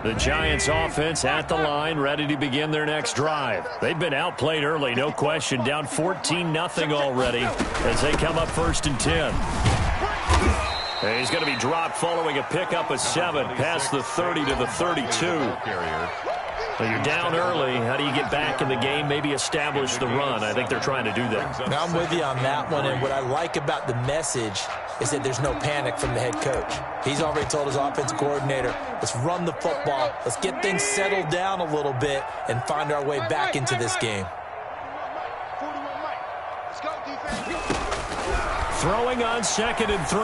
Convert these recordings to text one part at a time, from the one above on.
The Giants offense at the line, ready to begin their next drive. They've been outplayed early, no question, down 14-0 already as they come up 1st and 10. And he's going to be dropped following a pickup of 7 past the 30 to the 32. Well, you're down early. How do you get back in the game, maybe establish the run? I think they're trying to do that. Now, I'm with you on that one, and what I like about the message is that there's no panic from the head coach. He's already told his offensive coordinator, let's run the football, let's get things settled down a little bit and find our way back into this game. Throwing on 2nd and 3.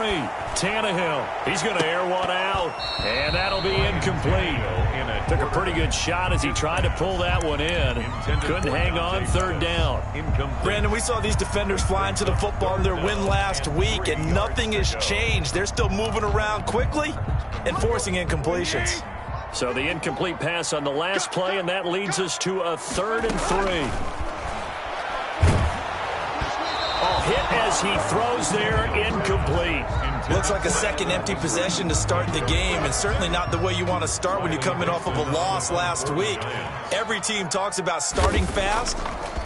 Tannehill. He's going to air one out, and that'll be incomplete. Took a pretty good shot as he tried to pull that one in. Couldn't hang on 3rd down. Brandon, we saw these defenders flying to the football in their win last week, and nothing has changed. They're still moving around quickly and forcing incompletions. So the incomplete pass on the last play, and that leads us to a 3rd and 3. Hit as he throws there, incomplete. Looks like a second empty possession to start the game, and certainly not the way you want to start when you're coming off of a loss last week. Every team talks about starting fast.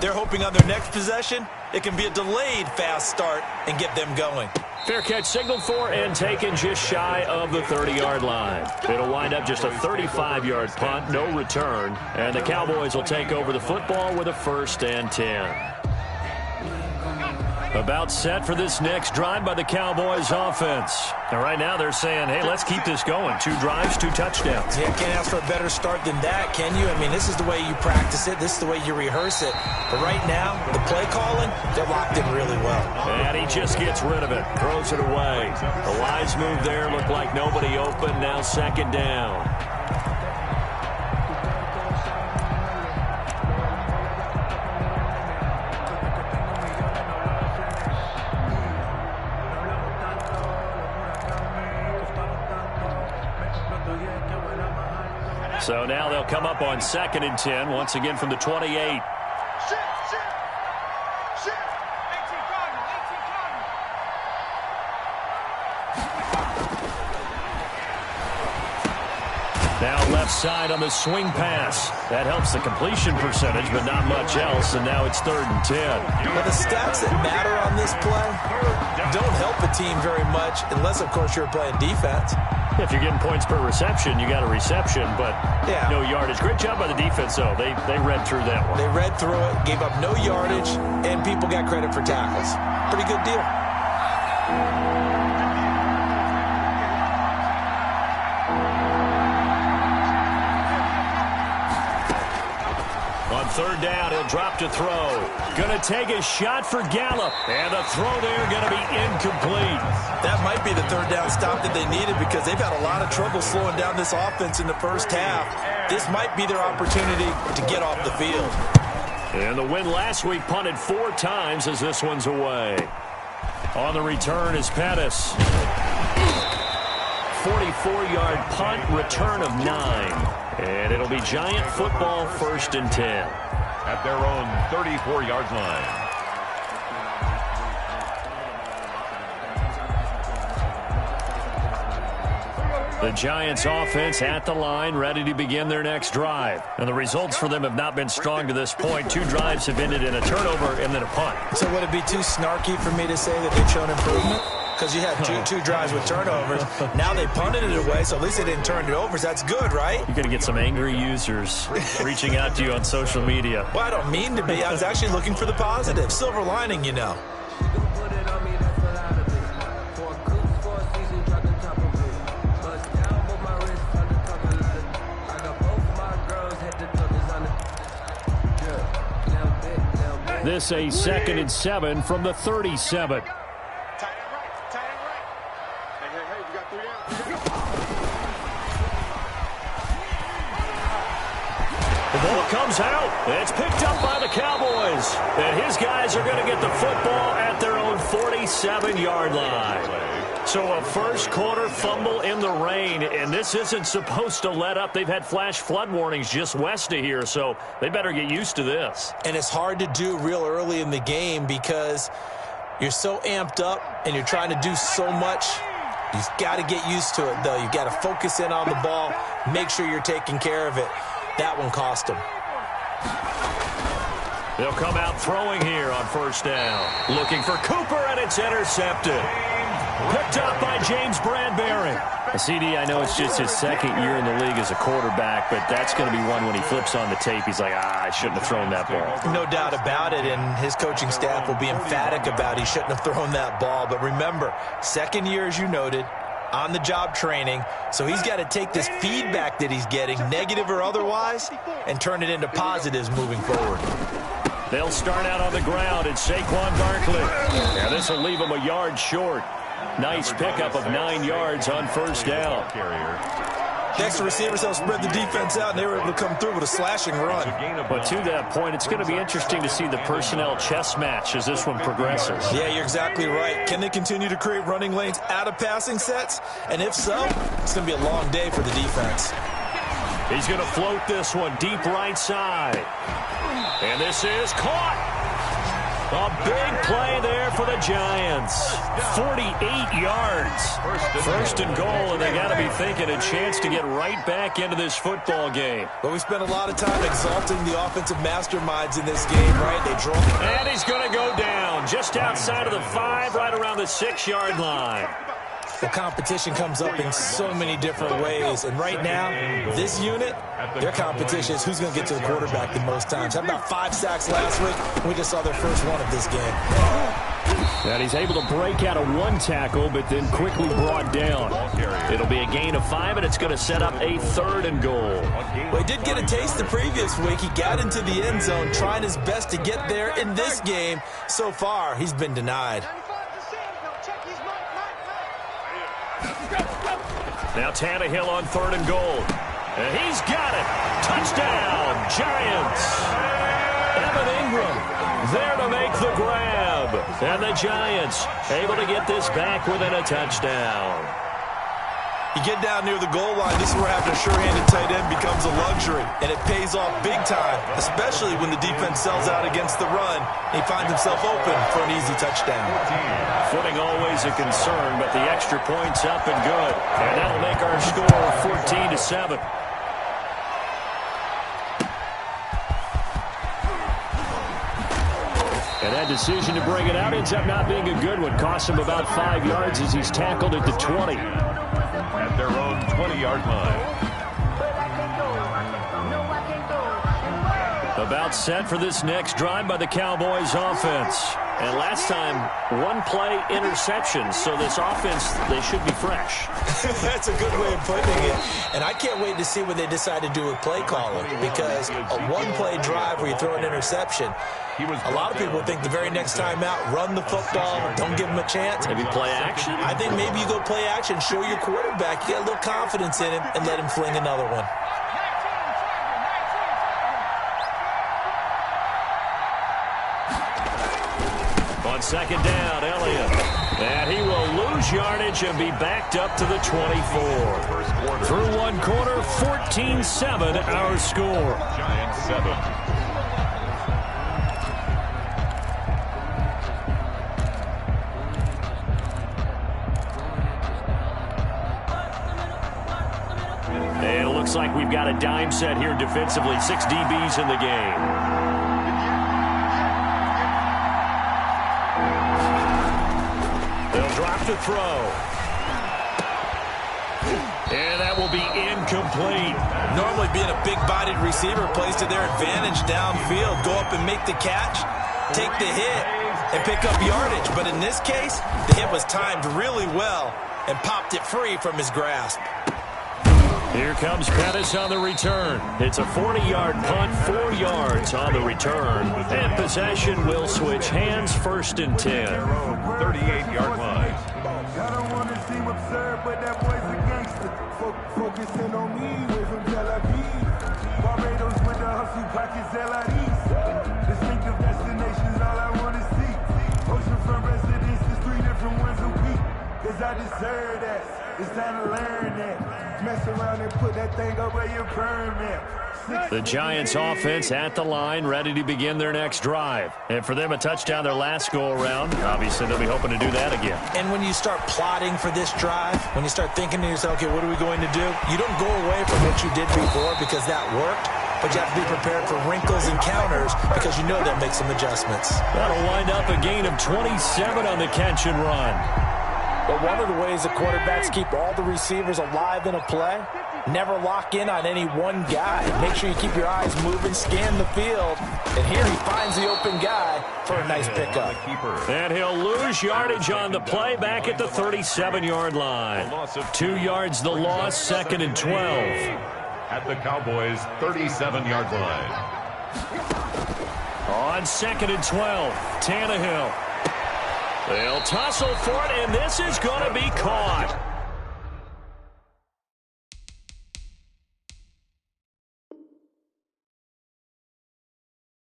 They're hoping on their next possession, it can be a delayed fast start and get them going. Fair catch signaled for and taken just shy of the 30-yard line. It'll wind up just a 35-yard punt, no return, and the Cowboys will take over the football with a 1st and 10. About set for this next drive by the Cowboys offense. And right now they're saying, hey, let's keep this going. 2 drives, 2 touchdowns. Yeah, can't ask for a better start than that, can you? I mean, this is the way you practice it. This is the way you rehearse it. But right now, the play calling, they're locked in really well. And he just gets rid of it, throws it away. The wise move there, looked like nobody open. Now 2nd down. So now they'll come up on 2nd and 10, once again from the 28. Now left side on the swing pass. That helps the completion percentage, but not much else, and now it's 3rd and 10. But the stats that matter on this play don't help a team very much, unless, of course, you're playing defense. If you're getting points per reception, you got a reception, but no yardage. Great job by the defense, though. They read through that one. They read through it, gave up no yardage, and people got credit for tackles. Pretty good deal. On 3rd down, he'll drop to throw. Going to take a shot for Gallup. And the throw there going to be incomplete. That might be the 3rd down stop that they needed because they've had a lot of trouble slowing down this offense in the first half. This might be their opportunity to get off the field. And the win last week punted 4 times as this one's away. On the return is Pettis. 44-yard punt, return of 9. And it'll be Giant football 1st and 10. At their own 34-yard line. The Giants offense at the line, ready to begin their next drive. And the results for them have not been strong to this point. 2 drives have ended in a turnover and then a punt. So would it be too snarky for me to say that they've shown improvement? Because you had two drives with turnovers. Now they punted it away, so at least they didn't turn it over. So that's good, right? You're going to get some angry users reaching out to you on social media. Well, I don't mean to be. I was actually looking for the positive. Silver lining, you know. This a 2nd and 7 from the 37. The ball comes out. It's picked up by the Cowboys. And his guys are going to get the football at their own 47-yard line. So a first quarter fumble in the rain, and this isn't supposed to let up. They've had flash flood warnings just west of here, so they better get used to this. And it's hard to do real early in the game because you're so amped up and you're trying to do so much You've got to get used to it, though. You've got to focus in on the ball, make sure you're taking care of it. That one cost him. They'll come out throwing here on first down. Looking for Cooper, and it's intercepted. Picked up by James Bradbury. CD, I know it's just his second year in the league as a quarterback, but that's going to be one when he flips on the tape. He's like, I shouldn't have thrown that ball. No doubt about it, and his coaching staff will be emphatic about he shouldn't have thrown that ball. But remember, second year, as you noted, on-the-job training, so he's got to take this feedback that he's getting, negative or otherwise, and turn it into positives moving forward. They'll start out on the ground. It's Saquon Barkley. Yeah, this will leave him a yard short. Nice pickup of 9 yards on first down. The extra receivers helped spread the defense out, and they were able to come through with a slashing run. But to that point, it's going to be interesting to see the personnel chess match as this one progresses. Yeah, you're exactly right. Can they continue to create running lanes out of passing sets? And if so, it's going to be a long day for the defense. He's going to float this one deep right side. And this is caught. A big play there for the Giants. 48 yards. First and goal, and they got to be thinking a chance to get right back into this football game. But we spent a lot of time exalting the offensive masterminds in this game, right? They drove. And he's going to go down just outside of the 5, right around the 6-yard line. The competition comes up in so many different ways. And right now, this unit, their competition is who's going to get to the quarterback the most times. How about 5 sacks last week? We just saw their first one of this game. And he's able to break out of 1 tackle, but then quickly brought down. It'll be a gain of 5, and it's going to set up a 3rd and goal. Well, he did get a taste the previous week. He got into the end zone, trying his best to get there in this game. So far, he's been denied. Now Tannehill on 3rd and goal. And he's got it. Touchdown, Giants. Evan Ingram there to make the grab. And the Giants able to get this back within a touchdown. You get down near the goal line, this is where having a sure-handed tight end becomes a luxury. And it pays off big time, especially when the defense sells out against the run. And he finds himself open for an easy touchdown. Footing always a concern, but the extra point's up and good. And that'll make our score 14-7. And that decision to bring it out ends up not being a good one. Costs him about 5 yards as he's tackled at the 20. At their own 20-yard line. About set for this next drive by the Cowboys offense. And last time, 1-play interception, so this offense, they should be fresh. That's a good way of putting it. And I can't wait to see what they decide to do with play calling, because a 1-play drive where you throw an interception, a lot of people think the very next time out, run the football, don't give him a chance. Maybe play action? I think maybe you go play action, show your quarterback, you got a little confidence in him, and let him fling another one. On 2nd down, Elliott. And he will lose yardage and be backed up to the 24. Through 1 quarter, 14-7 our score. Giants 7. And it looks like we've got a dime set here defensively. 6 DBs in the game. They'll drop to throw. And that will be incomplete. Normally being a big-bodied receiver plays to their advantage downfield. Go up and make the catch, take the hit, and pick up yardage. But in this case, the hit was timed really well and popped it free from his grasp. Here comes Pettis on the return. It's a 40-yard punt, 4 yards on the return. And possession will switch hands, 1st and 10. 38-yard line. I don't want to seem absurd, but that boy's a gangster. Focusing on me, way from Tel Aviv. Barbados with the hustle pockets, LIDs. Distinctive destinations, all I want to see. Oceanfront residences, 3 different ones a week. Cause I deserve that. It's time to learn that. Mess around and put that thing up where your permit. The Giants offense at the line, ready to begin their next drive. And for them, a touchdown their last go-around. Obviously, they'll be hoping to do that again. And when you start plotting for this drive, when you start thinking to yourself, okay, what are we going to do? You don't go away from what you did before because that worked, but you have to be prepared for wrinkles and counters because you know they'll make some adjustments. That'll wind up a gain of 27 on the catch and run. But one of the ways the quarterbacks keep all the receivers alive in a play, never lock in on any one guy. Make sure you keep your eyes moving, scan the field. And here he finds the open guy for a nice pickup. And he'll lose yardage on the play back at the 37-yard line. 2 yards the loss, 2nd and 12. At the Cowboys' 37-yard line. On 2nd and 12, Tannehill. They'll tussle for it, and this is going to be caught.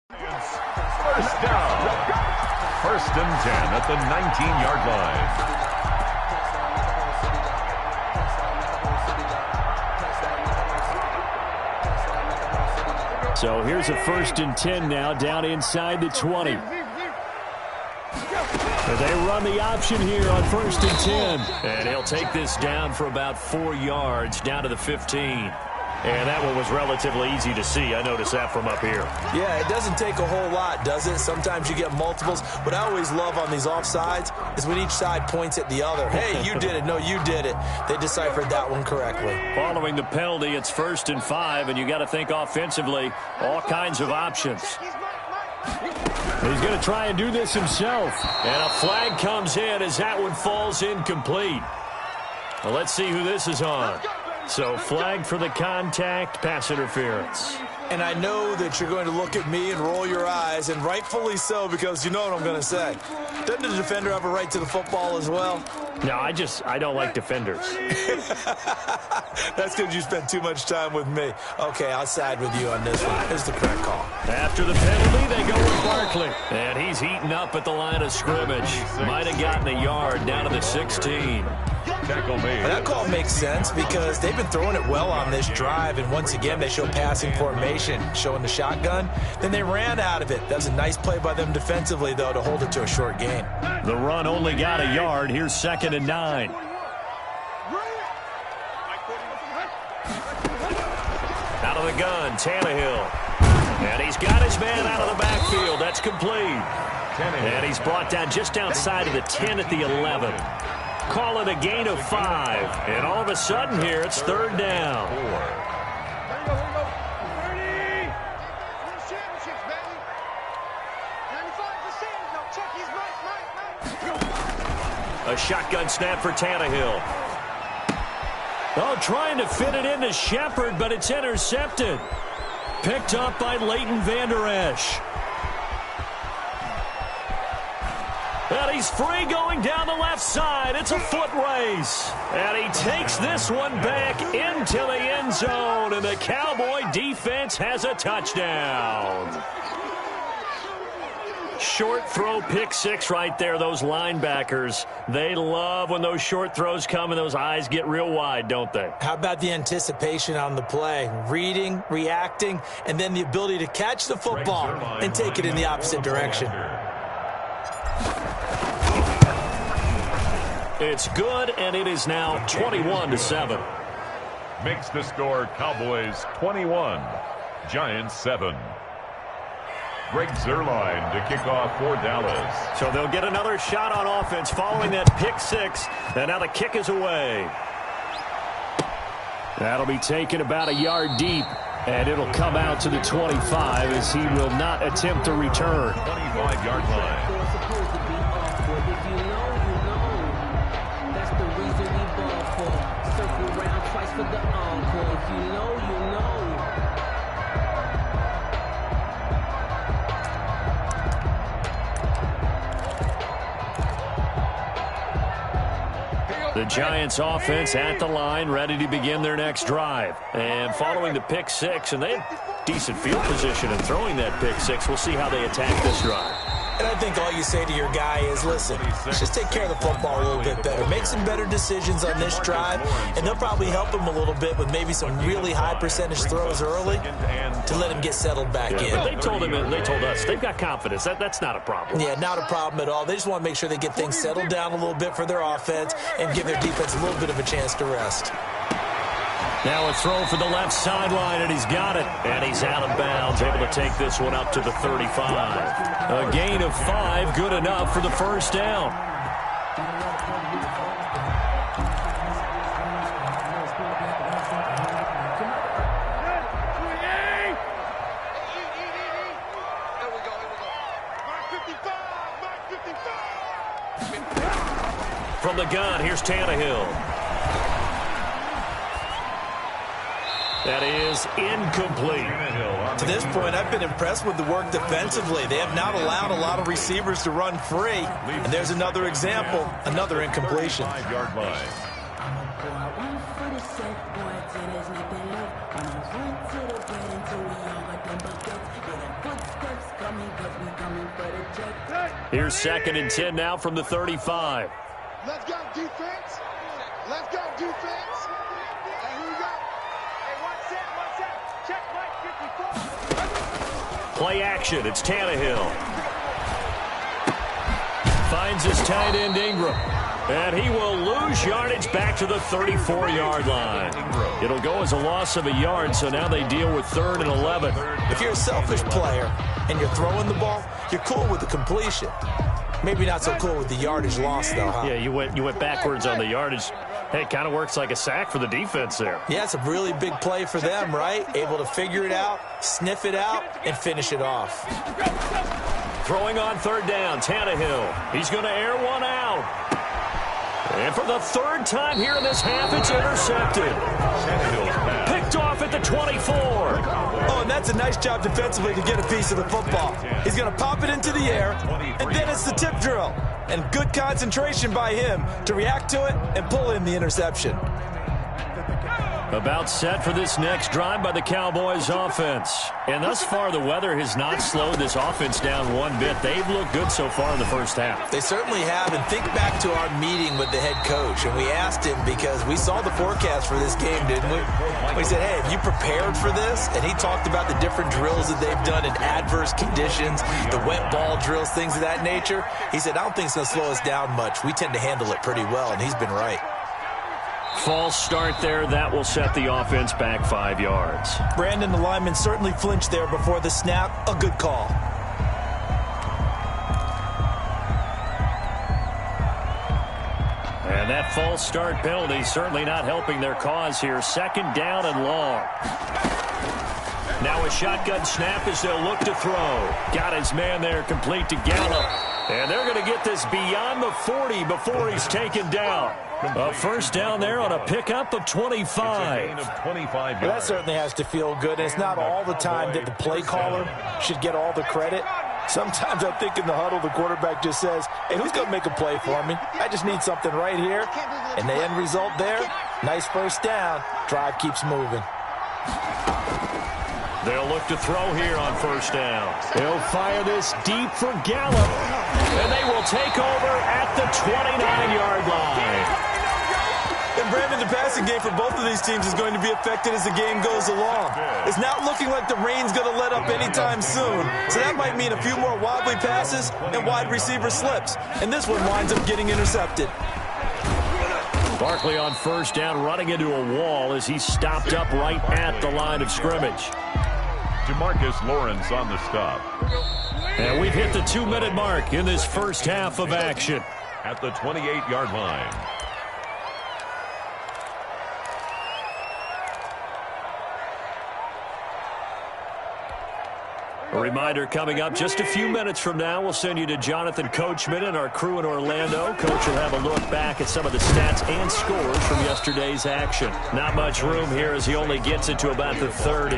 First down. 1st and 10 at the 19-yard line. So here's a 1st and 10 now, down inside the 20. They run the option here on 1st and 10. And he'll take this down for about 4 yards, down to the 15. And that one was relatively easy to see. I noticed that from up here. Yeah, it doesn't take a whole lot, does it? Sometimes you get multiples. What I always love on these offsides is when each side points at the other. Hey, you did it. No, you did it. They deciphered that one correctly. Following the penalty, it's 1st and 5, and you got to think offensively, all kinds of options. He's going to try and do this himself. And a flag comes in as that one falls incomplete. Well, let's see who this is on. So flag for the contact, pass interference. And I know that you're going to look at me and roll your eyes, and rightfully so, because you know what I'm going to say. Doesn't the defender have a right to the football as well? No, I don't like defenders. That's because you spent too much time with me. Okay, I'll side with you on this one. Here's the correct call. After the penalty, they go with Barkley. And he's heating up at the line of scrimmage. Might have gotten a yard down to the 16. Tackle made. That call makes sense because they've been throwing it well on this drive, and once again they show passing formation, showing the shotgun. Then they ran out of it. That was a nice play by them defensively, though, to hold it to a short gain. The run only got a yard. Here's 2nd and 9. Out of the gun, Tannehill. And he's got his man out of the backfield. That's complete. And he's brought down just outside of the 10 at the 11. Call it a gain of 5. And all of a sudden here, it's 3rd down. A shotgun snap for Tannehill. Oh, trying to fit it into Shepard, but it's intercepted. Picked up by Leighton Vander Esch. And he's free going down the left side. It's a foot race. And he takes this one back into the end zone. And the Cowboy defense has a touchdown. Short throw, pick 6 right there. Those linebackers, they love when those short throws come and those eyes get real wide, don't they? How about the anticipation on the play? Reading, reacting, and then the ability to catch the football and take it in the opposite direction. It's good, and it is now 21-7. Makes the score Cowboys 21, Giants 7. Greg Zuerlein to kick off for Dallas. So they'll get another shot on offense following that pick 6, and now the kick is away. That'll be taken about a yard deep, and it'll come out to the 25 as he will not attempt to return. 25-yard line. The Giants offense at the line, ready to begin their next drive. And following the pick 6, and they have decent field position in throwing that pick 6. We'll see how they attack this drive. And I think all you say to your guy is, listen, let's just take care of the football a little bit better. Make some better decisions on this drive, and they'll probably help him a little bit with maybe some really high percentage throws early to let him get settled back in. But they told him, and they told us, they've got confidence. That's not a problem. Yeah, not a problem at all. They just want to make sure they get things settled down a little bit for their offense and give their defense a little bit of a chance to rest. Now a throw for the left sideline, and he's got it. And he's out of bounds, able to take this one up to the 35. A gain of 5, good enough for the first down. From the gun, here's Tannehill. That is incomplete. To this point, I've been impressed with the work defensively. They have not allowed a lot of receivers to run free. And there's another example, another incompletion. 5-yard line. Here's 2nd and 10 now from the 35. Let's go, defense. Let's go, defense. And here we go. Hey, one set. Check right 54. Play action. It's Tannehill. Finds his tight end Ingram. And he will lose yardage back to the 34-yard line. It'll go as a loss of a yard, so now they deal with 3rd and 11. If you're a selfish player and you're throwing the ball, you're cool with the completion. Maybe not so cool with the yardage loss, though, huh? Yeah, you went backwards on the yardage. Hey, it kind of works like a sack for the defense there. Yeah, it's a really big play for them, right? Able to figure it out, sniff it out, and finish it off. Throwing on 3rd down, Tannehill. He's going to air one out. And for the 3rd time here in this half, it's intercepted. Picked off at the 24. Oh, and that's a nice job defensively to get a piece of the football. He's going to pop it into the air, and then it's the tip drill. And good concentration by him to react to it and pull in the interception. About set for this next drive by the Cowboys offense. And thus far, the weather has not slowed this offense down one bit. They've looked good so far in the first half. They certainly have. And think back to our meeting with the head coach. And we asked him, because we saw the forecast for this game, didn't we? We said, hey, have you prepared for this? And he talked about the different drills that they've done in adverse conditions, the wet ball drills, things of that nature. He said, I don't think it's going to slow us down much. We tend to handle it pretty well, and he's been right. False start there. That will set the offense back 5 yards. Brandon, the lineman, certainly flinched there before the snap. A good call. And that false start penalty certainly not helping their cause here. 2nd down and long. Now a shotgun snap as they'll look to throw. Got his man there, complete to Gallup. And they're going to get this beyond the 40 before he's taken down. A 1st down there on a pickup of 25. Well, that certainly has to feel good. And it's not all the time that the play caller should get all the credit. Sometimes I think in the huddle, the quarterback just says, hey, who's going to make a play for me? I just need something right here. And the end result there, nice 1st down. Drive keeps moving. They'll look to throw here on 1st down. They'll fire this deep for Gallup. And they will take over at the 29-yard line. And Brandon, the passing game for both of these teams is going to be affected as the game goes along. It's not looking like the rain's going to let up anytime soon. So that might mean a few more wobbly passes and wide receiver slips. And this one winds up getting intercepted. Barkley on 1st down, running into a wall as he stopped up right at the line of scrimmage. DeMarcus Lawrence on the stop. And we've hit the 2-minute mark in this first half of action. At the 28-yard line. A reminder coming up just a few minutes from now, we'll send you to Jonathan Coachman and our crew in Orlando. Coach will have a look back at some of the stats and scores from yesterday's action. Not much room here as he only gets it to about the 30.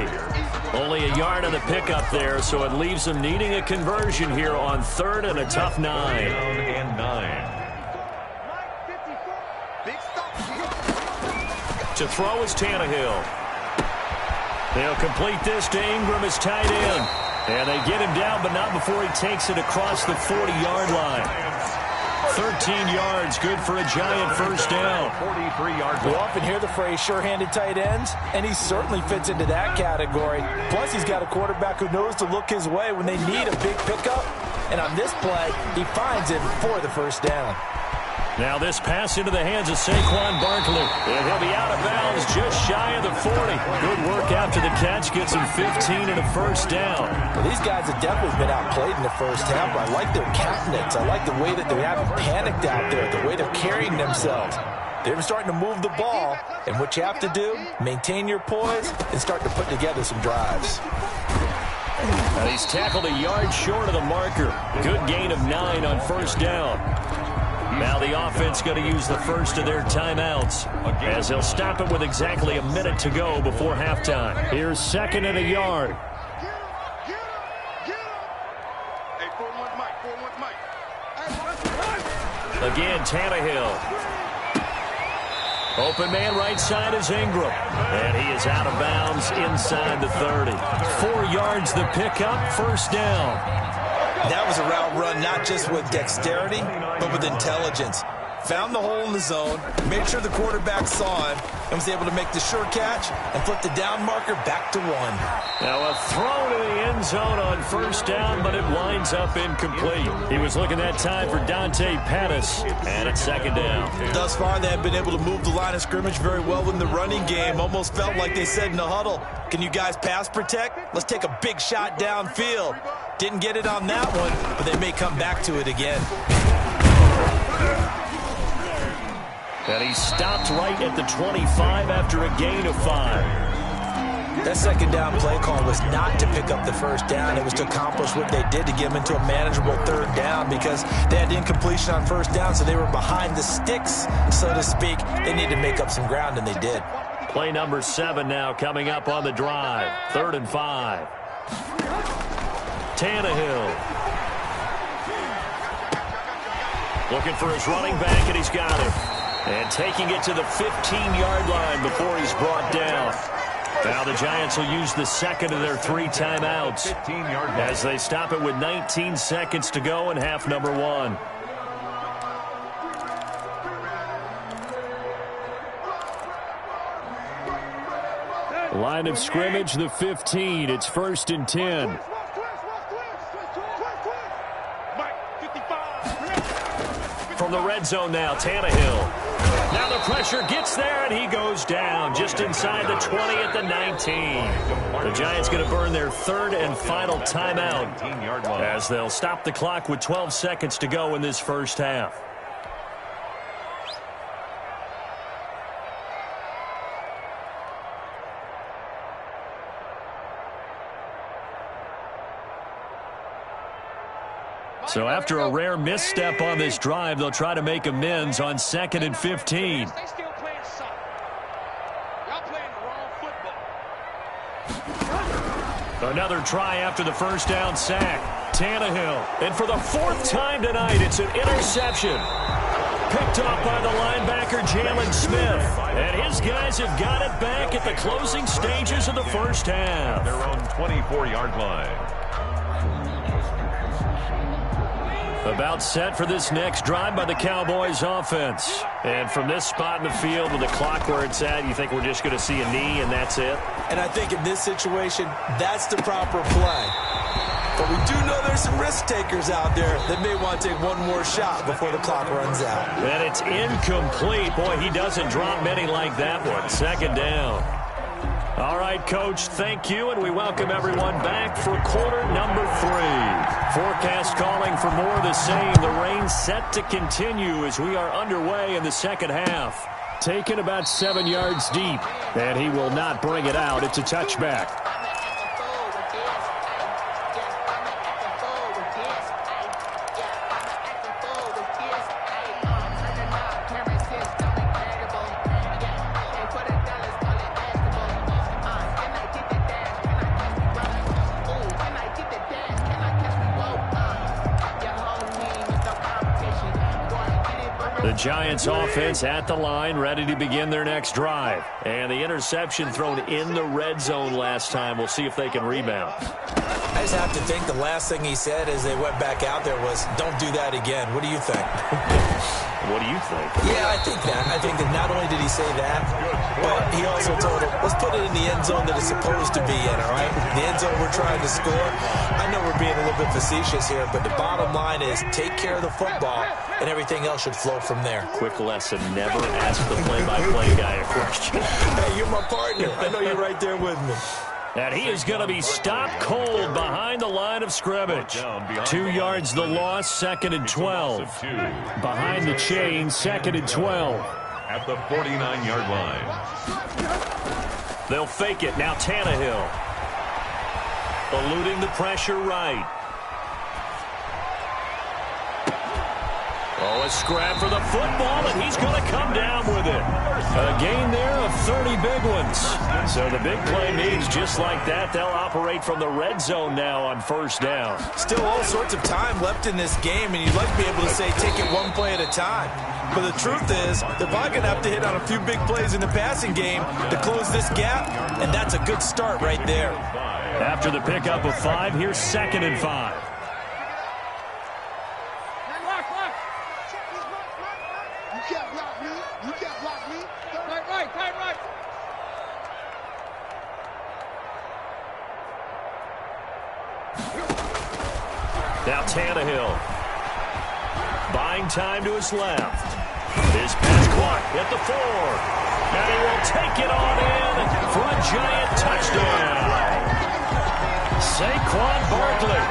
Only a yard on the pickup there, so it leaves him needing a conversion here on 3rd and a tough 9. And 9. To throw is Tannehill. They'll complete this to Ingram as tight end. And they get him down, but not before he takes it across the 40-yard line. 13 yards, good for a Giant first down. 43-yard We line. often hear the phrase sure-handed tight ends, and he certainly fits into that category. Plus, he's got a quarterback who knows to look his way when they need a big pickup. And on this play, he finds him for the first down. Now this pass into the hands of Saquon Barkley. And he'll be out of bounds just shy of the 40. Good work after the catch. Gets him 15 and a first down. Well, these guys have definitely been outplayed in the first half. I like their countenance. I like the way that they haven't panicked out there, the way they're carrying themselves. They're starting to move the ball. And what you have to do, maintain your poise and start to put together some drives. And he's tackled a yard short of the marker. Good gain of 9 on first down. Now the offense going to use the first of their timeouts as they'll stop it with exactly a minute to go before halftime. Here's second and a yard. Again, Tannehill. Open man right side is Ingram. And he is out of bounds inside the 30. 4 yards the pickup, first down. That was a route run not just with dexterity, but with intelligence. Found the hole in the zone, made sure the quarterback saw him, and was able to make the sure catch and flip the down marker back to 1. Now a throw to the end zone on first down, but it winds up incomplete. He was looking that time for Dante Pettis, and it's second down. Thus far, they have been able to move the line of scrimmage very well in the running game. Almost felt like they said in the huddle, can you guys pass protect? Let's take a big shot downfield. Didn't get it on that one, but they may come back to it again. And he stopped right at the 25 after a gain of 5. That second down play call was not to pick up the first down. It was to accomplish what they did to get them into a manageable third down because they had incompletion on first down, so they were behind the sticks, so to speak. They needed to make up some ground, and they did. Play number 7 now coming up on the drive. 3rd and 5. Tannehill. Looking for his running back, and he's got him. And taking it to the 15-yard line before he's brought down. Now the Giants will use the second of their 3 timeouts as they stop it with 19 seconds to go in half number 1. Line of scrimmage, the 15. It's 1st and 10. From the red zone now, Tannehill. Now the pressure gets there, and he goes down just inside the 20 at the 19. The Giants going to burn their 3rd and final timeout as they'll stop the clock with 12 seconds to go in this first half. So after a rare misstep on this drive, they'll try to make amends on 2nd and 15. They still playing soccer. Y'all playing the wrong football. Another try after the first down sack. Tannehill. And for the 4th time tonight, it's an interception. Picked off by the linebacker, Jalen Smith. And his guys have got it back at the closing stages of the first half. Their own 24-yard line. About set for this next drive by the Cowboys offense. And from this spot in the field with the clock where it's at, you think we're just going to see a knee and that's it? And I think in this situation, that's the proper play. But we do know there's some risk takers out there that may want to take one more shot before the clock runs out. And it's incomplete. Boy, he doesn't drop many like that one. Second down. All right, Coach, thank you, and we welcome everyone back for quarter number 3. Forecast calling for more of the same. The rain set to continue as we are underway in the second half. Taken about 7 yards deep, and he will not bring it out. It's a touchback. The Giants offense at the line, ready to begin their next drive. And the interception thrown in the red zone last time. We'll see if they can rebound. I just have to think the last thing he said as they went back out there was, don't do that again. What do you think? What do you think? Yeah, I think that. I think that not only did he say that, but he also told him, let's put it in the end zone that it's supposed to be in, all right? The end zone we're trying to score. I know we're being a little bit facetious here, but the bottom line is take care of the football, and everything else should flow from there. Quick lesson, never ask the play-by-play guy a question. Hey, you're my partner. I know you're right there with me. And he is going to be stopped cold behind the line of scrimmage. 2 yards the loss, 2nd and 12. Behind the chain, 2nd and 12. At the 49-yard line. They'll fake it. Now Tannehill. Eluding the pressure right. Oh, a scrap for the football, and he's going to come down with it. A gain there of 30 big ones. So the big play means just like that, they'll operate from the red zone now on first down. Still all sorts of time left in this game, and you'd like to be able to say take it one play at a time. But the truth is, they're probably going to have to hit on a few big plays in the passing game to close this gap, and that's a good start right there. After the pickup of 5, here's 2nd and 5. Now Tannehill. Buying time to his left. His pass clock at the 4. And he will take it on in for a Giant touchdown. Saquon Barkley,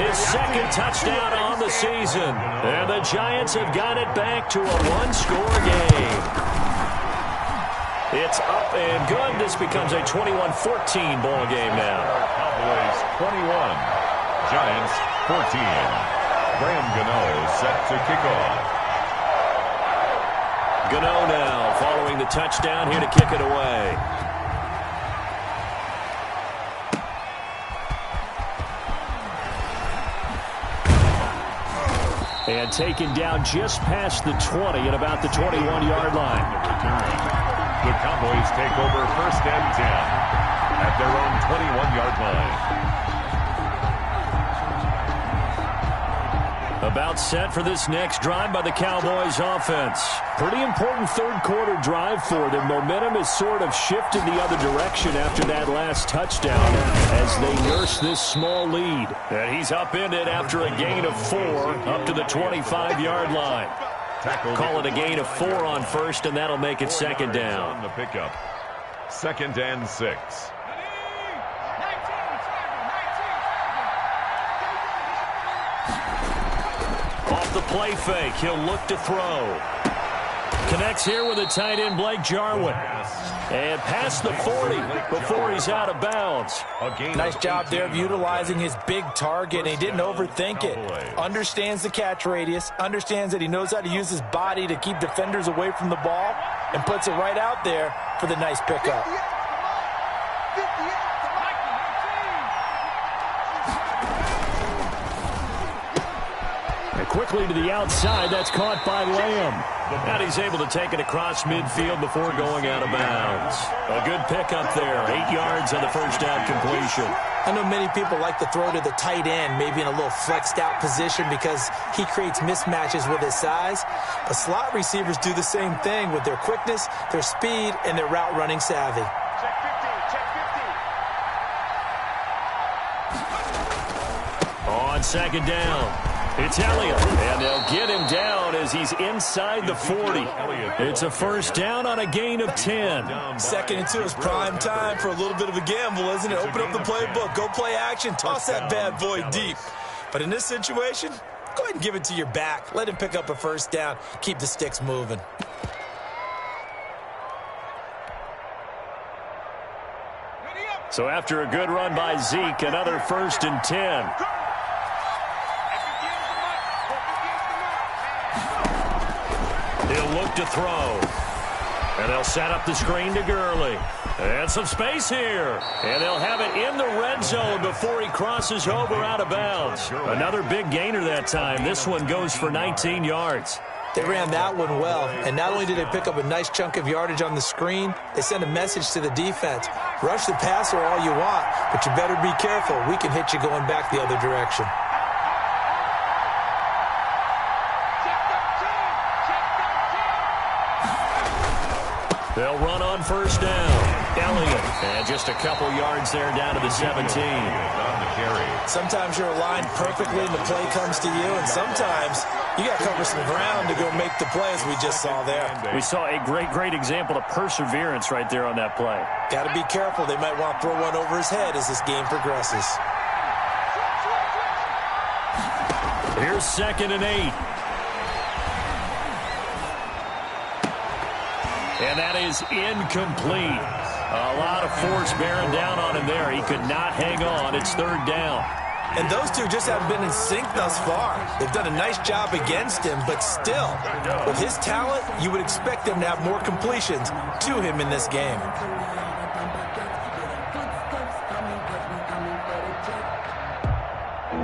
his 2nd touchdown on the season. And the Giants have got it back to a one-score game. It's up and good. This becomes a 21-14 ball game now. Cowboys 21, Giants 14. Graham Gano set to kick off. Gano now following the touchdown here to kick it away. And taken down just past the 20 at about the 21-yard line. The Cowboys take over 1st and 10 at their own 21-yard line. About set for this next drive by the Cowboys offense. Pretty important third-quarter drive for them. Momentum has sort of shifted the other direction after that last touchdown as they nurse this small lead. And he's upended after a gain of 4 up to the 25-yard line. Call it a gain of 4 on first, and that'll make it 2nd down. On the pickup. 2nd and 6. Off the play fake, he'll look to throw. Connects here with the tight end, Blake Jarwin. And past the 40 before he's out of bounds. Nice job there of utilizing his big target. He didn't overthink it. Understands the catch radius. Understands that he knows how to use his body to keep defenders away from the ball. And puts it right out there for the nice pickup. And quickly to the outside. That's caught by Lamb. And he's able to take it across midfield before going out of bounds. A good pickup there. 8 yards on the first down completion. I know many people like to throw to the tight end, maybe in a little flexed out position because he creates mismatches with his size. But slot receivers do the same thing with their quickness, their speed, and their route running savvy. Check 50, On 2nd down. It's Elliott, and they'll get him down as he's inside the 40. It's a first down on a gain of 10. 2nd and 2 is prime time for a little bit of a gamble, isn't it? Open up the playbook, go play action, toss that bad boy deep. But in this situation, go ahead and give it to your back. Let him pick up a first down. Keep the sticks moving. So after a good run by Zeke, another 1st and 10. He'll look to throw. And they'll set up the screen to Gurley. And some space here. And they'll have it in the red zone before he crosses over out of bounds. Another big gainer that time. This one goes for 19 yards. They ran that one well, and not only did they pick up a nice chunk of yardage on the screen, they sent a message to the defense. Rush the passer all you want, but you better be careful. We can hit you going back the other direction. They'll run on first down. Elliott, and just a couple yards there down to the 17. Sometimes you're aligned perfectly and the play comes to you, and sometimes you got to cover some ground to go make the play, as we just saw there. We saw a great example of perseverance right there on that play. Got to be careful. They might want to throw one over his head as this game progresses. Here's 2nd and 8. And that is incomplete. A lot of force bearing down on him there. He could not hang on. It's 3rd down. And those two just haven't been in sync thus far. They've done a nice job against him, but still, with his talent, you would expect them to have more completions to him in this game.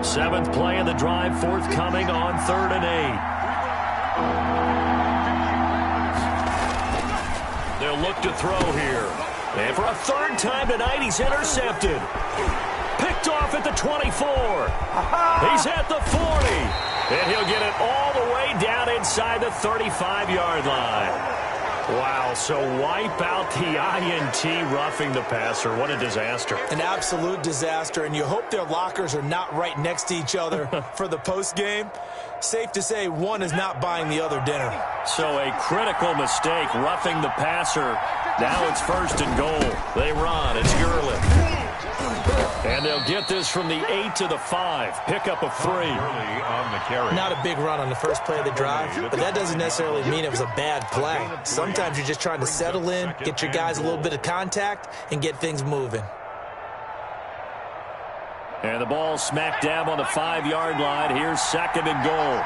Seventh play of the drive, forthcoming on 3rd and 8. They'll look to throw here. And for a 3rd time tonight, he's intercepted. Picked off at the 24. He's at the 40. And he'll get it all the way down inside the 35-yard line. Wow, so wipe out the INT roughing the passer. What a disaster. An absolute disaster, and you hope their lockers are not right next to each other for the postgame. Safe to say one is not buying the other dinner. So a critical mistake, roughing the passer. Now it's 1st and goal. They run. It's Gurley. And they'll get this from the 8 to the 5. Pickup of 3. Not a big run on the first play of the drive, but that doesn't necessarily mean it was a bad play. Sometimes you're just trying to settle in, get your guys a little bit of contact, and get things moving. And the ball smack dab on the 5-yard line. Here's 2nd and goal.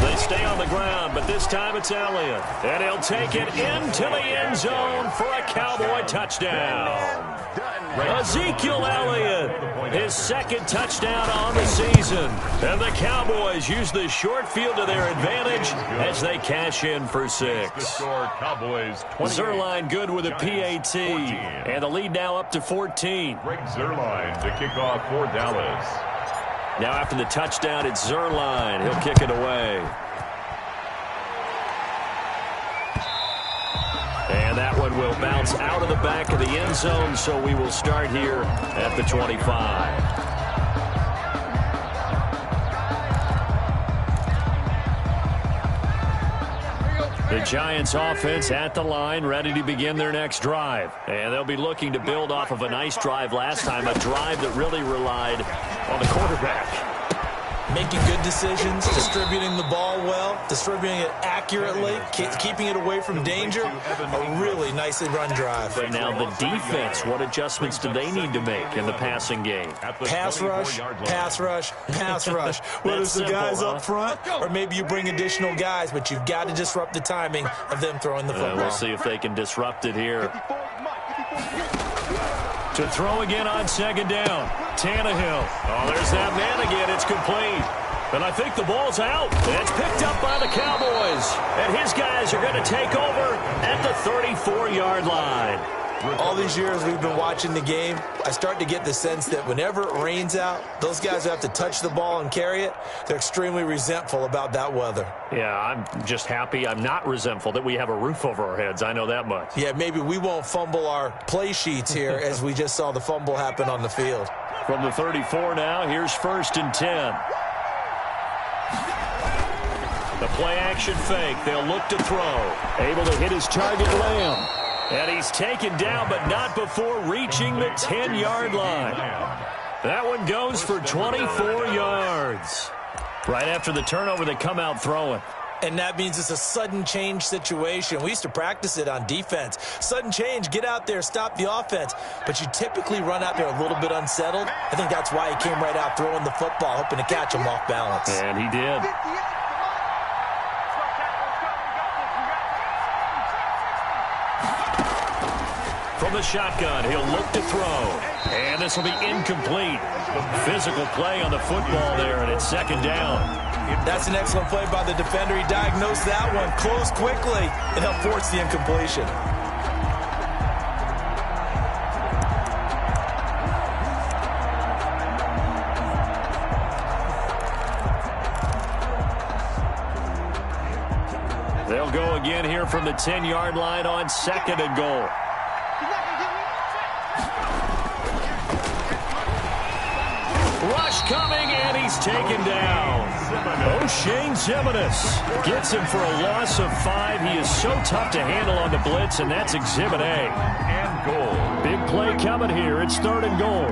They stay on the ground, but this time it's Elliott. And he'll take it into the end zone for a Cowboy touchdown. Ezekiel Elliott, his 2nd touchdown on the season. And the Cowboys use the short field to their advantage as they cash in for 6. Zerline good with a PAT. And the lead now up to 14. Greg Zerline to kick off for Dallas. Now after the touchdown, it's Zerline. He'll kick it away. And that one will bounce out of the back of the end zone, so we will start here at the 25. The Giants offense at the line, ready to begin their next drive. And they'll be looking to build off of a nice drive last time, a drive that really relied on the quarterback. Making good decisions, distributing the ball well, distributing it accurately, keeping it away from danger. A really nicely run drive. But now the defense, what adjustments do they need to make in the passing game? Pass rush, pass rush, pass rush. Whether it's the guys up front or maybe you bring additional guys, but you've got to disrupt the timing of them throwing the football. We'll see if they can disrupt it here. To throw again on 2nd down. Tannehill. Oh, there's that man again. It's complete. And I think the ball's out. It's picked up by the Cowboys. And his guys are going to take over at the 34-yard line. All these years we've been watching the game, I start to get the sense that whenever it rains out, those guys who have to touch the ball and carry it, they're extremely resentful about that weather. Yeah, I'm just happy I'm not resentful that we have a roof over our heads. I know that much. Yeah, maybe we won't fumble our play sheets here as we just saw the fumble happen on the field. From the 34 now, here's 1st and 10. The play-action fake. They'll look to throw. Able to hit his target, Lamb. And he's taken down, but not before reaching the 10-yard line. That one goes for 24 yards. Right after the turnover, they come out throwing. And that means it's a sudden change situation. We used to practice it on defense. Sudden change, get out there, stop the offense. But you typically run out there a little bit unsettled. I think that's why he came right out throwing the football, hoping to catch him off balance. And he did. from the shotgun. He'll look to throw. And this will be incomplete. Physical play on the football there, and it's second down. That's an excellent play by the defender. He diagnosed that one, closed quickly, and helped force the incompletion. They'll go again here from the 10-yard line on second and goal. Rush coming, and he's taken down. O'Shane Zimenez gets him for a loss of 5. He is so tough to handle on the blitz, and that's Exhibit A. And goal. Big play coming here. It's third and goal.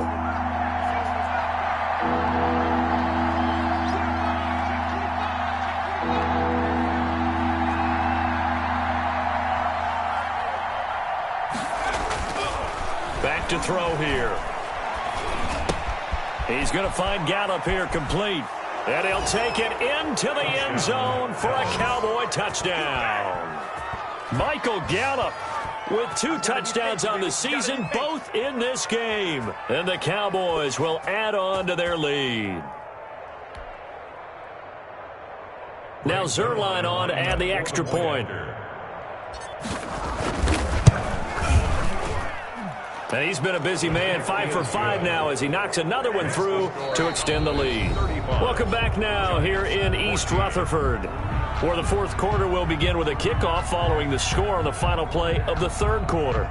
Back to throw here. He's going to find Gallup here complete. And he'll take it into the end zone for a Cowboy touchdown. Michael Gallup with 2 touchdowns on the season, both in this game. And the Cowboys will add on to their lead. Now Zerline on to add the extra point. And he's been a busy man, 5 for 5 now as he knocks another one through to extend the lead. Welcome back now here in East Rutherford, where the fourth quarter will begin with a kickoff following the score on the final play of the third quarter.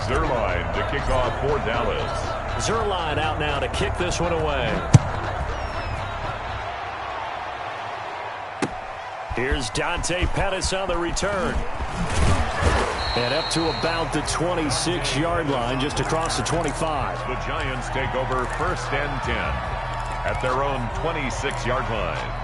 Zerline to kick off for Dallas. Zerline out now to kick this one away. Here's Dante Pettis on the return. And up to about the 26-yard line, just across the 25. The Giants take over 1st and 10 at their own 26-yard line.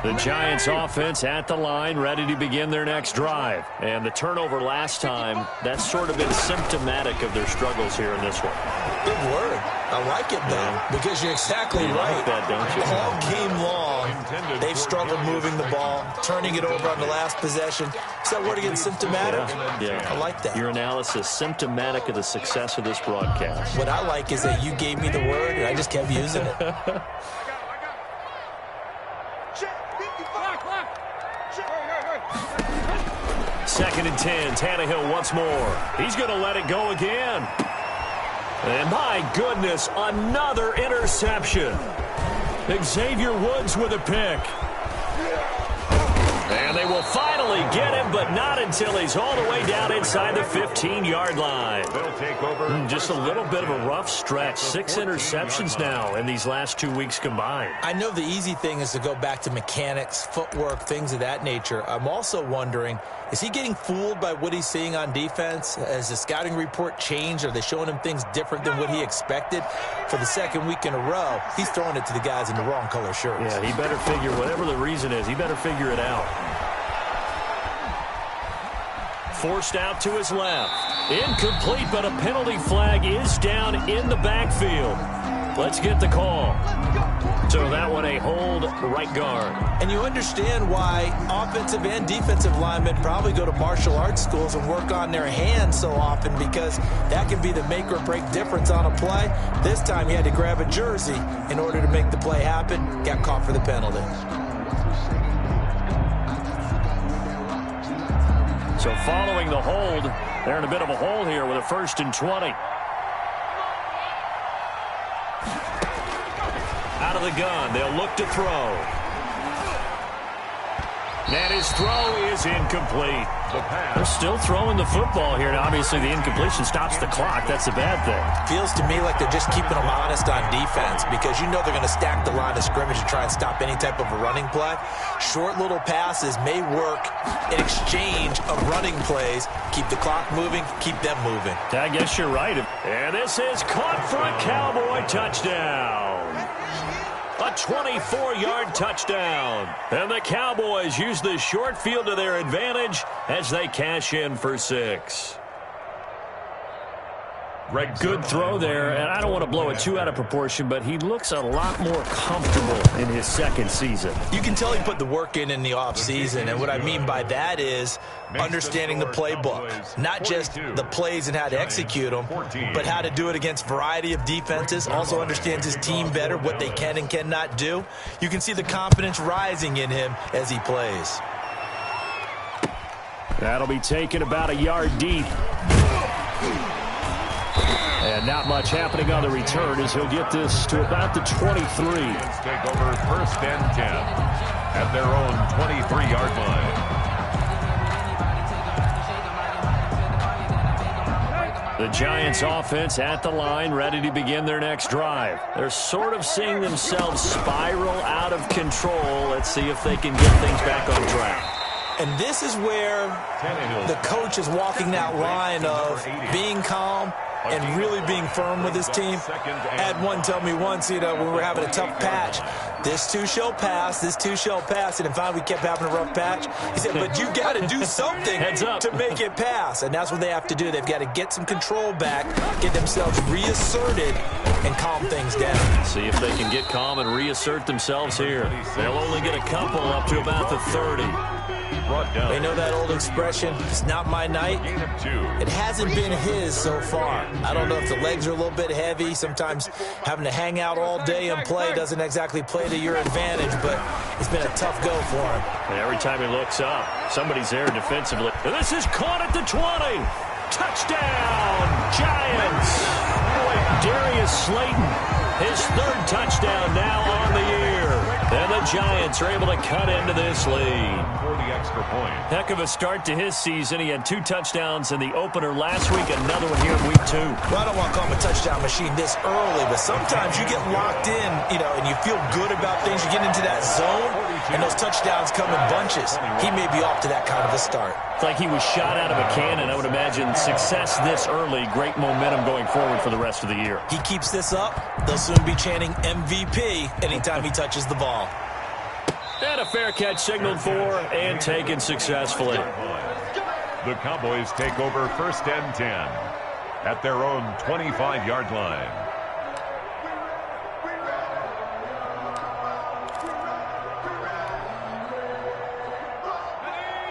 The Giants offense at the line, ready to begin their next drive. And the turnover last time, that's sort of been symptomatic of their struggles here in this one. Good word. I like it, though, because you're exactly right. Like that, don't you? All game long, they've struggled moving the ball, turning it over on the last possession. Is that word again, symptomatic? Yeah. I like that. Your analysis, symptomatic of the success of this broadcast. What I like is that you gave me the word, and I just kept using it. Second and 10, Tannehill once more. He's going to let it go again. And my goodness, another interception. Xavier Woods with a pick. And they will finally get him, but not until he's all the way down inside the 15-yard line. They'll take over. Just a little bit of a rough stretch. 6 interceptions now in these last 2 weeks combined. I know the easy thing is to go back to mechanics, footwork, things of that nature. I'm also wondering, is he getting fooled by what he's seeing on defense? Has the scouting report changed? Are they showing him things different than what he expected? For the second week in a row, he's throwing it to the guys in the wrong color shirts. Yeah, he better figure, whatever the reason is, he better figure it out. Forced out to his left. Incomplete, but a penalty flag is down in the backfield. Let's get the call. So that one a hold right guard. And you understand why offensive and defensive linemen probably go to martial arts schools and work on their hands so often, because that can be the make or break difference on a play. This time he had to grab a jersey in order to make the play happen. Got caught for the penalty. So following the hold, they're in a bit of a hole here with a 1st and 20. Out of the gun, they'll look to throw. And his throw is incomplete. They're still throwing the football here. Now, obviously, the incompletion stops the clock. That's a bad thing. Feels to me like they're just keeping them honest on defense, because you know they're going to stack the line of scrimmage and try and stop any type of a running play. Short little passes may work in exchange of running plays. Keep the clock moving, keep them moving. I guess you're right. And this is caught for a Cowboy touchdown. A 24-yard touchdown. And the Cowboys use the short field to their advantage as they cash in for 6. Good throw there, and I don't want to blow it too out of proportion, but he looks a lot more comfortable in his second season. You can tell he put the work in the offseason, and what I mean by that is understanding the playbook. Not just the plays and how to execute them, but how to do it against a variety of defenses. Also understands his team better, what they can and cannot do. You can see the confidence rising in him as he plays. That'll be taken about a yard deep. And not much happening on the return as he'll get this to about the 23. Take over first and 10 at their own 23-yard line. The Giants offense at the line, ready to begin their next drive. They're sort of seeing themselves spiral out of control. Let's see if they can get things back on track. And this is where the coach is walking that line of being calm and really being firm with his team. I had one tell me once, when we were having a tough patch, this too shall pass, this too shall pass. And finally we kept having a rough patch. He said, but you got to do something to make it pass. And that's what they have to do. They've got to get some control back, get themselves reasserted, and calm things down. See if they can get calm and reassert themselves here. They'll only get a couple up to about the 30. They know that old expression, it's not my night. It hasn't been his so far. I don't know if the legs are a little bit heavy. Sometimes having to hang out all day and play doesn't exactly play to your advantage, but it's been a tough go for him. And every time he looks up, somebody's there defensively. And this is caught at the 20. Touchdown, Giants. Darius Slayton, his third touchdown now on the year. And the Giants are able to cut into this lead. For the extra point. Heck of a start to his season. He had 2 touchdowns in the opener last week, another one here in week 2. Well, I don't want to call him a touchdown machine this early, but sometimes you get locked in, and you feel good about things. You get into that zone, and those touchdowns come in bunches. He may be off to that kind of a start. It's like he was shot out of a cannon. I would imagine success this early, great momentum going forward for the rest of the year. He keeps this up, they'll soon be chanting MVP anytime he touches the ball. And a fair catch signaled for and taken successfully. The Cowboys take over first and 10 at their own 25-yard line.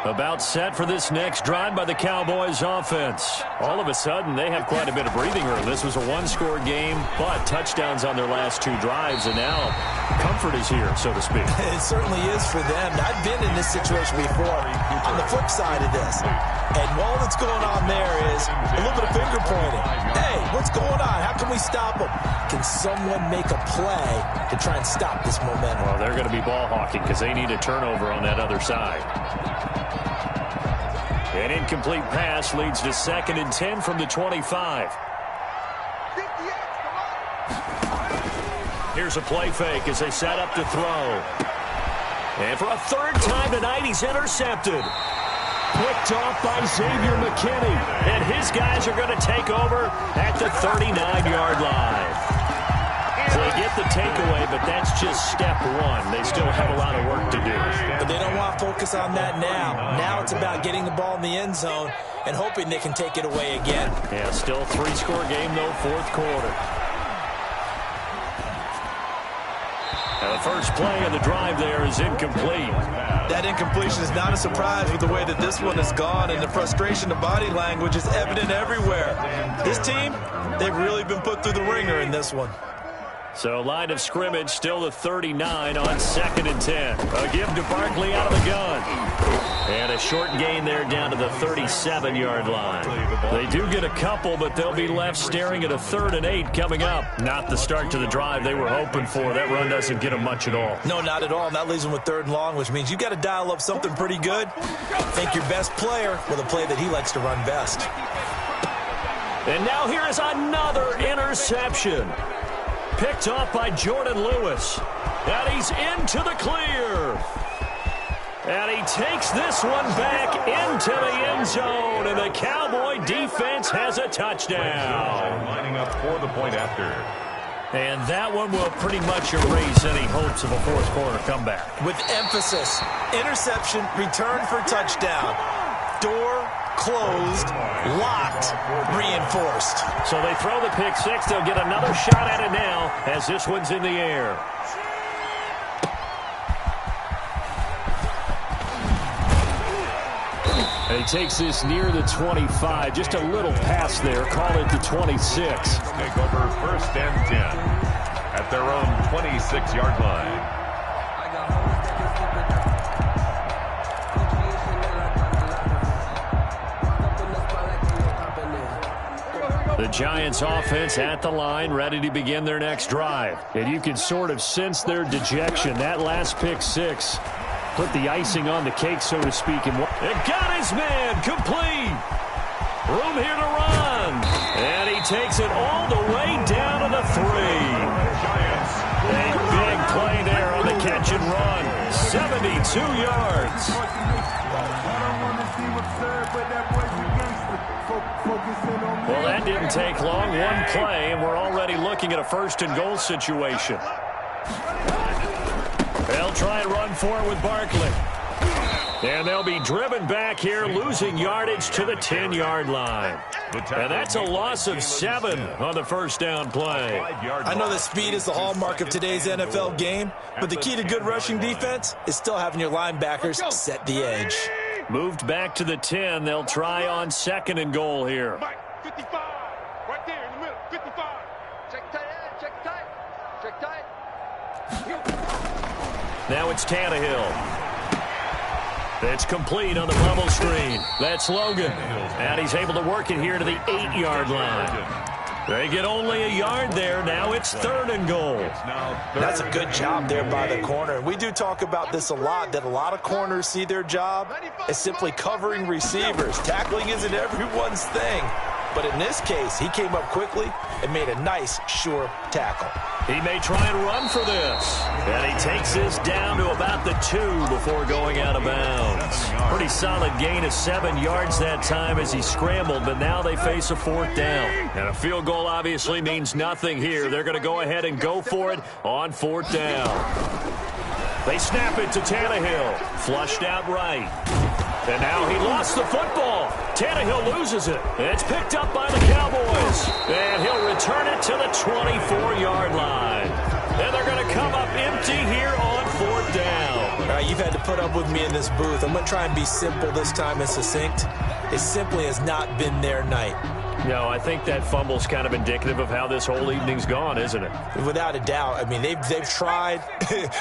About set for this next drive by the Cowboys offense. All of a sudden, they have quite a bit of breathing room. This was a one-score game, but touchdowns on their last 2 drives, and now comfort is here, so to speak. It certainly is for them. I've been in this situation before on the flip side of this. And all that's going on there is a little bit of finger pointing. Hey, what's going on? How can we stop them? Can someone make a play to try and stop this momentum? Well, they're going to be ball hawking because they need a turnover on that other side. An incomplete pass leads to 2nd and 10 from the 25. Here's a play fake as they set up to throw. And for a 3rd time tonight, he's intercepted. Picked off by Xavier McKinney. And his guys are going to take over at the 39-yard line. So they get the takeaway, but that's just step 1. They still have a lot of work to do. But they don't want to focus on that now. Now it's about getting the ball in the end zone and hoping they can take it away again. Yeah, still 3-score game, though, 4th quarter. Now the first play of the drive there is incomplete. That incompletion is not a surprise with the way that this one has gone, and the frustration, the body language is evident everywhere. This team, they've really been put through the ringer in this one. So line of scrimmage still the 39 on 2nd and 10. A give to Barkley out of the gun. And a short gain there down to the 37-yard line. They do get a couple, but they'll be left staring at a 3rd and 8 coming up. Not the start to the drive they were hoping for. That run doesn't get them much at all. No, not at all. And that leaves them with 3rd and long, which means you've got to dial up something pretty good. Think your best player with a play that he likes to run best. And now here is another interception. Picked off by Jordan Lewis. And he's into the clear. And he takes this one back into the end zone. And the Cowboy defense has a touchdown. Lining up for the point after. And that one will pretty much erase any hopes of a 4th quarter comeback. With emphasis, interception, return for touchdown. Door closed, locked, reinforced. So they throw the pick six. They'll get another shot at it now as this one's in the air. And he takes this near the 25. Just a little pass there. Call it the 26. Take over 1st and 10 at their own 26-yard line. The Giants offense at the line, ready to begin their next drive. And you can sort of sense their dejection. That last pick six put the icing on the cake, so to speak. And got his man complete. Room here to run. And he takes it all the way down to the 3. A big play there on the catch and run. 72 yards. Well, that didn't take long. One play, and we're already looking at a 1st and goal situation. They'll try and run for it with Barkley. And they'll be driven back here, losing yardage to the 10-yard line. And that's a loss of 7 on the 1st down play. I know that speed is the hallmark of today's NFL game, but the key to good rushing defense is still having your linebackers set the edge. Moved back to the 10. They'll try on 2nd and goal here. 55, right there in the middle, 55. Check tight end, check tight, check tight. Now it's Tannehill. It's complete on the bubble screen. That's Logan. And he's able to work it here to the 8-yard line. They get only a yard there. Now it's 3rd and goal. That's a good job there by the corner. We do talk about this a lot, that a lot of corners see their job as simply covering receivers. Tackling isn't everyone's thing. But in this case, he came up quickly and made a nice, sure tackle. He may try and run for this. And he takes this down to about the 2 before going out of bounds. Pretty solid gain of 7 yards that time as he scrambled, but now they face a 4th down. And a field goal obviously means nothing here. They're going to go ahead and go for it on 4th down. They snap it to Tannehill. Flushed out right. And now he lost the football. Tannehill loses it. It's picked up by the Cowboys. And he'll return it to the 24-yard line. And they're going to come up empty here on 4th down. All right, you've had to put up with me in this booth. I'm going to try and be simple this time and succinct. It simply has not been their night. No, I think that fumble's kind of indicative of how this whole evening's gone, isn't it? Without a doubt. I mean, they've tried,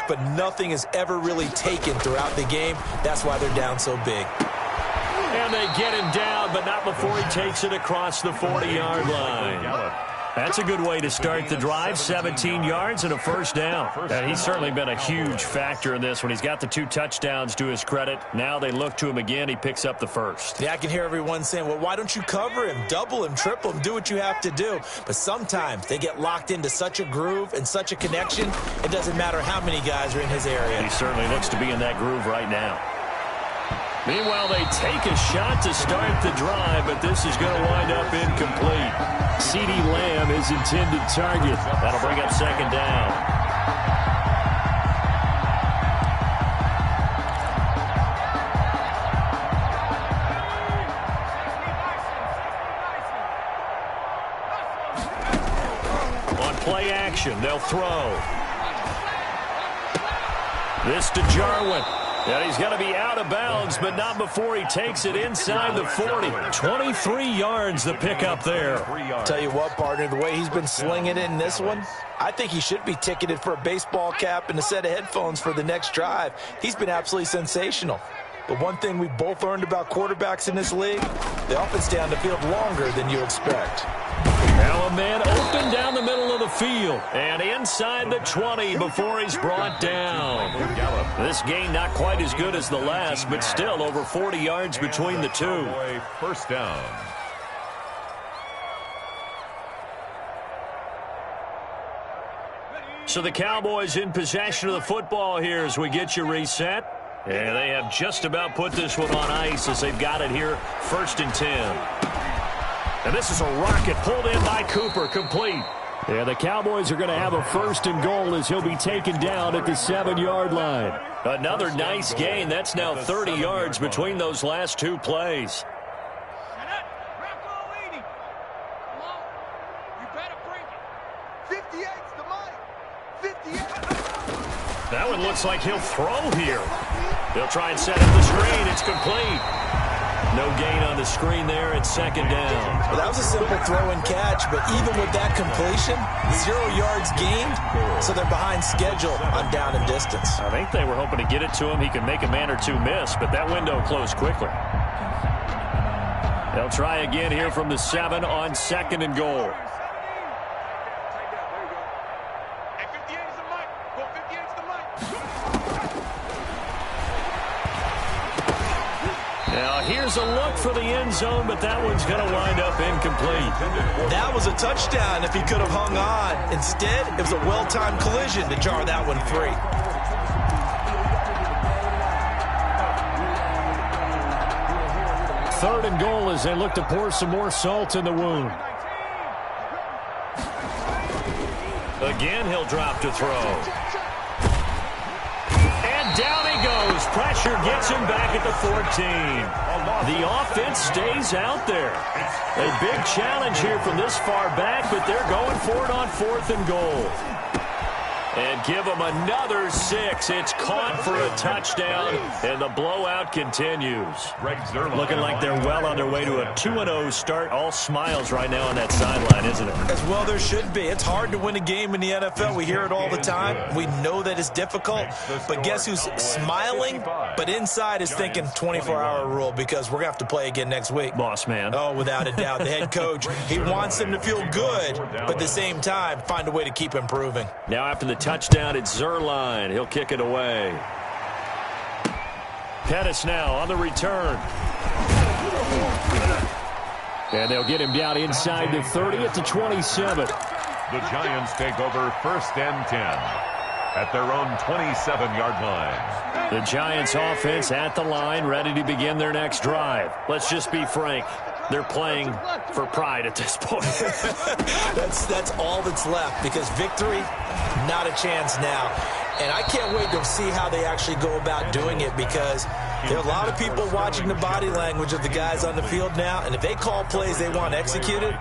but nothing has ever really taken throughout the game. That's why they're down so big. And they get him down, but not before he takes it across the 40-yard line. That's a good way to start the drive. 17 yards and a 1st down. And he's certainly been a huge factor in this one. He's got the 2 touchdowns to his credit. Now they look to him again. He picks up the 1st. Yeah, I can hear everyone saying, well, why don't you cover him, double him, triple him, do what you have to do. But sometimes they get locked into such a groove and such a connection, it doesn't matter how many guys are in his area. He certainly looks to be in that groove right now. Meanwhile, they take a shot to start the drive, but this is going to wind up incomplete. CeeDee Lamb is intended target. That'll bring up 2nd down. On play action, they'll throw. This to Jarwin. And he's going to be out of bounds, but not before he takes it inside the 40. 23 yards the pickup there. Tell you what, partner, the way he's been slinging it in this one, I think he should be ticketed for a baseball cap and a set of headphones for the next drive. He's been absolutely sensational. But one thing we both learned about quarterbacks in this league, they often stay on the field longer than you expect. Now a man open down the middle of the field and inside the 20 before he's brought down. This gain not quite as good as the last, but still over 40 yards between the 2. 1st down. So the Cowboys in possession of the football here as we get you reset. And they have just about put this one on ice as they've got it here, 1st and 10. And this is a rocket pulled in by Cooper, complete. Yeah, the Cowboys are going to have a 1st and goal as he'll be taken down at the 7-yard line. Another nice gain. That's now 30 yards between those last 2 plays. 58's the mic. 58. That one looks like he'll throw here. They'll try and set up the screen. It's complete. No gain on the screen there. It's second down. Well, that was a simple throw and catch, but even with that completion, 0 yards gained, so they're behind schedule on down and distance. I think they were hoping to get it to him. He could make a man or two miss, but that window closed quickly. They'll try again here from the 7 on 2nd and goal. Now here's a look for the end zone, but that one's going to wind up incomplete. That was a touchdown if he could have hung on. Instead, it was a well-timed collision to jar that one free. Third and goal as they look to pour some more salt in the wound. Again, he'll drop to throw. And down he goes. Pressure gets him back at the 14. The offense stays out there. A big challenge here from this far back, but they're going for it on 4th and goal. And give them another 6. It's caught for a touchdown, and the blowout continues. Looking like they're well on their way to a 2-0 start. All smiles right now on that sideline, isn't it? As well there should be. It's hard to win a game in the NFL. We hear it all the time. We know that it's difficult. But guess who's smiling, but inside is thinking 24-hour rule, because we're going to have to play again next week. Boss man. Oh, without a doubt. The head coach, he wants them to feel good, but at the same time, find a way to keep improving. Now after the touchdown, it's Zerline. He'll kick it away. Pettis now on the return. And they'll get him down inside the 30 at the 27. The Giants take over 1st and 10 at their own 27-yard line. The Giants offense at the line, ready to begin their next drive. Let's just be frank. They're playing for pride at this point. That's all that's left, because victory, not a chance now. And I can't wait to see how they actually go about doing it, because there are a lot of people watching the body language of the guys on the field now, and if they call plays they want executed,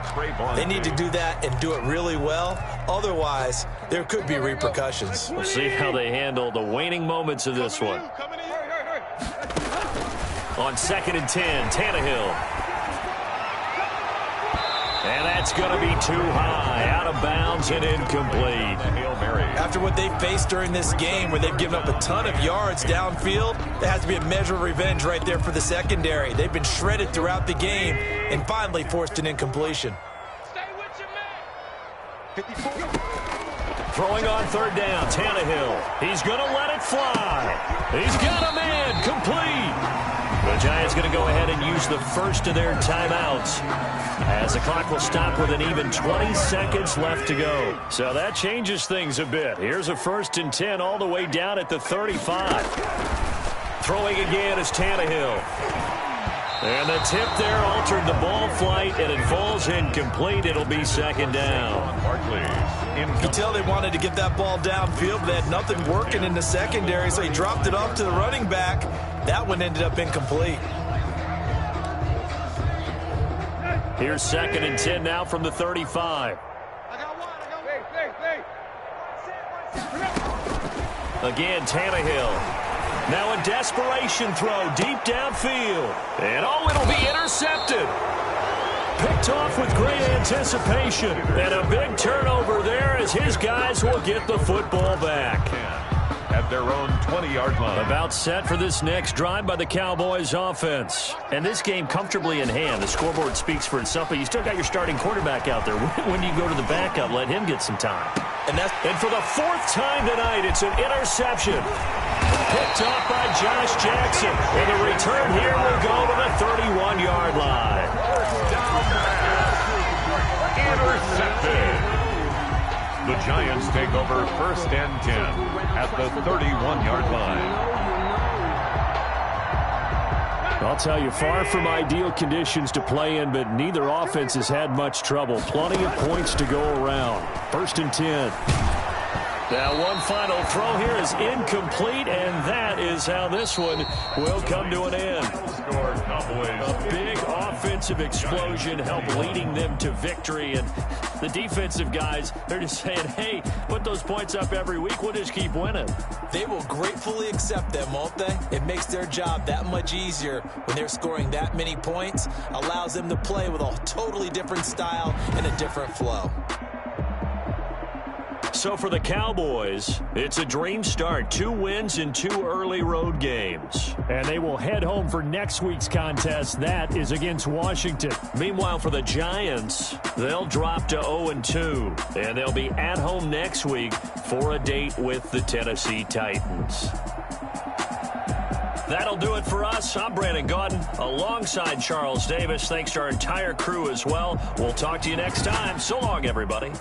they need to do that and do it really well. Otherwise, there could be repercussions. We'll see how they handle the waning moments of this one. On 2nd and 10, Tannehill. And that's going to be too high, out of bounds and incomplete. After what they faced during this game, where they've given up a ton of yards downfield, there has to be a measure of revenge right there for the secondary. They've been shredded throughout the game and finally forced an incompletion. Stay with your man. 54. Throwing on 3rd down, Tannehill. He's going to let it fly. He's got a man, complete. The Giants going to go ahead and use the first of their timeouts, as the clock will stop with an even 20 seconds left to go. So that changes things a bit. Here's a 1st and 10 all the way down at the 35. Throwing again is Tannehill. And the tip there altered the ball flight, and it falls incomplete. It'll be 2nd down. You can tell they wanted to get that ball downfield, but they had nothing working in the secondary, so he dropped it off to the running back. That one ended up incomplete. Here's 2nd and 10 now from the 35. Again, Tannehill. Now a desperation throw deep downfield. And it'll be intercepted. Picked off with great anticipation. And a big turnover there as his guys will get the football back. At their own 20-yard line. About set for this next drive by the Cowboys offense. And this game comfortably in hand. The scoreboard speaks for itself, but you still got your starting quarterback out there. When you go to the backup, let him get some time. And for the 4th time tonight, it's an interception. Picked off by Josh Jackson. And the return here will go to the 31-yard line. Intercepted. The Giants take over 1st and 10 at the 31-yard line. I'll tell you, far from ideal conditions to play in, but neither offense has had much trouble. Plenty of points to go around. 1st and 10. Now one final throw here is incomplete, and that is how this one will come to an end. A big offensive explosion helped leading them to victory, and the defensive guys, they're just saying, hey, put those points up every week, we'll just keep winning. They will gratefully accept them, won't they? It makes their job that much easier when they're scoring that many points, allows them to play with a totally different style and a different flow. So for the Cowboys, it's a dream start. 2 wins in 2 early road games. And they will head home for next week's contest. That is against Washington. Meanwhile, for the Giants, they'll drop to 0-2. And they'll be at home next week for a date with the Tennessee Titans. That'll do it for us. I'm Brandon Gaudin alongside Charles Davis. Thanks to our entire crew as well. We'll talk to you next time. So long, everybody.